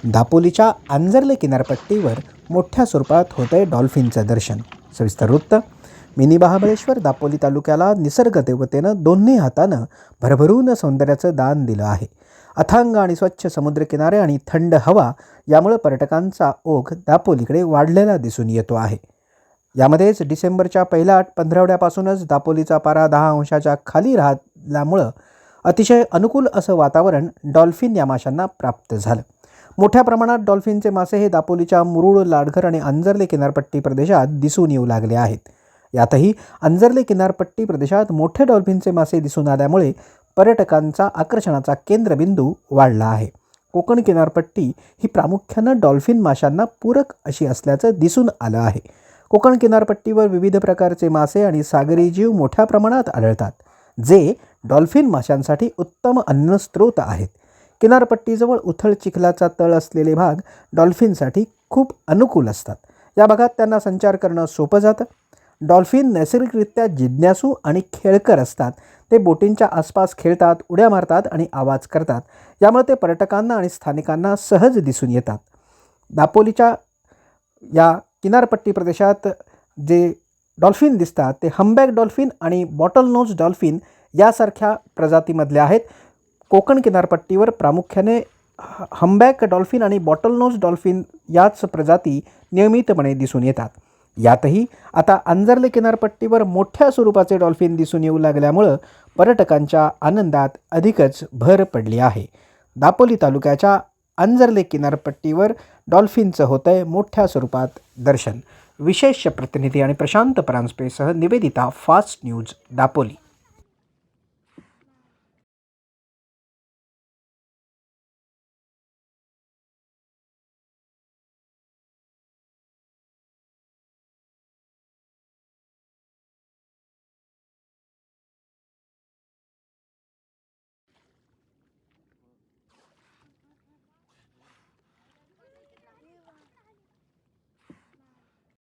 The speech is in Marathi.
दापोलीच्या आंजर्ले किनारपट्टीवर मोठ्या स्वरूपात होतंय डॉल्फिनचं दर्शन. सविस्तर वृत्त. मिनी महाबळेश्वर दापोली तालुक्याला निसर्ग देवतेनं दोन्ही हातानं भरभरून सौंदर्याचं दान दिलं आहे. अथांग आणि स्वच्छ समुद्रकिनारे आणि थंड हवा यामुळे पर्यटकांचा ओघ दापोलीकडे वाढलेला दिसून येतो आहे. यामध्येच डिसेंबरच्या पहिल्या 8 पंधरवड्यापासूनच दापोलीचा पारा 10 अंशाच्या खाली राहिल्यामुळं अतिशय अनुकूल असं वातावरण डॉल्फिन या माशांना प्राप्त झालं. मोठ्या प्रमाणात डॉल्फिनचे मासे हे दापोलीच्या मुरुड, लाडघर आणि अंजर्ले किनारपट्टी प्रदेशात दिसून येऊ लागले आहेत. यातही अंजर्ले किनारपट्टी प्रदेशात मोठे डॉल्फिनचे मासे दिसून आल्यामुळे पर्यटकांचा आकर्षणाचा केंद्रबिंदू वाढला आहे. कोकण किनारपट्टी ही प्रामुख्यानं डॉल्फिन माशांना पूरक अशी असल्याचं दिसून आलं आहे. कोकण किनारपट्टीवर विविध प्रकारचे मासे आणि सागरी जीव मोठ्या प्रमाणात आढळतात, जे डॉल्फिन माशांसाठी उत्तम अन्नस्रोत आहेत. किनारपट्टीजवळ उथळ चिखलाचा तळ असलेले भाग डॉल्फिनसाठी खूप अनुकूल असतात. या भागात त्यांना संचार करणं सोपं जातं. डॉल्फिन नैसर्गिकरित्या जिज्ञासू आणि खेळकर असतात. ते बोटींच्या आसपास खेळतात, उड्या मारतात आणि आवाज करतात. यामुळे ते पर्यटकांना आणि स्थानिकांना सहज दिसून येतात. दापोलीच्या या किनारपट्टी प्रदेशात जे डॉल्फिन दिसतात ते हम्बॅक डॉल्फिन आणि बॉटल नोज डॉल्फिन यासारख्या प्रजातीमधले आहेत. कोकण किनारपट्टीवर प्रामुख्याने हम्बॅक डॉल्फिन आणि बॉटल नोज डॉल्फिन याच प्रजाती नियमितपणे दिसून येतात. यातही आता अंजर्ले किनारपट्टीवर मोठ्या स्वरूपाचे डॉल्फिन दिसून येऊ लागल्यामुळं पर्यटकांच्या आनंदात अधिकच भर पडली आहे. दापोली तालुक्याच्या अंजर्ले किनारपट्टीवर डॉल्फिनचं होतंय मोठ्या स्वरूपात दर्शन. विशेष प्रतिनिधी आणि प्रशांत परांजपेसह निवेदिता, फास्ट न्यूज, दापोली.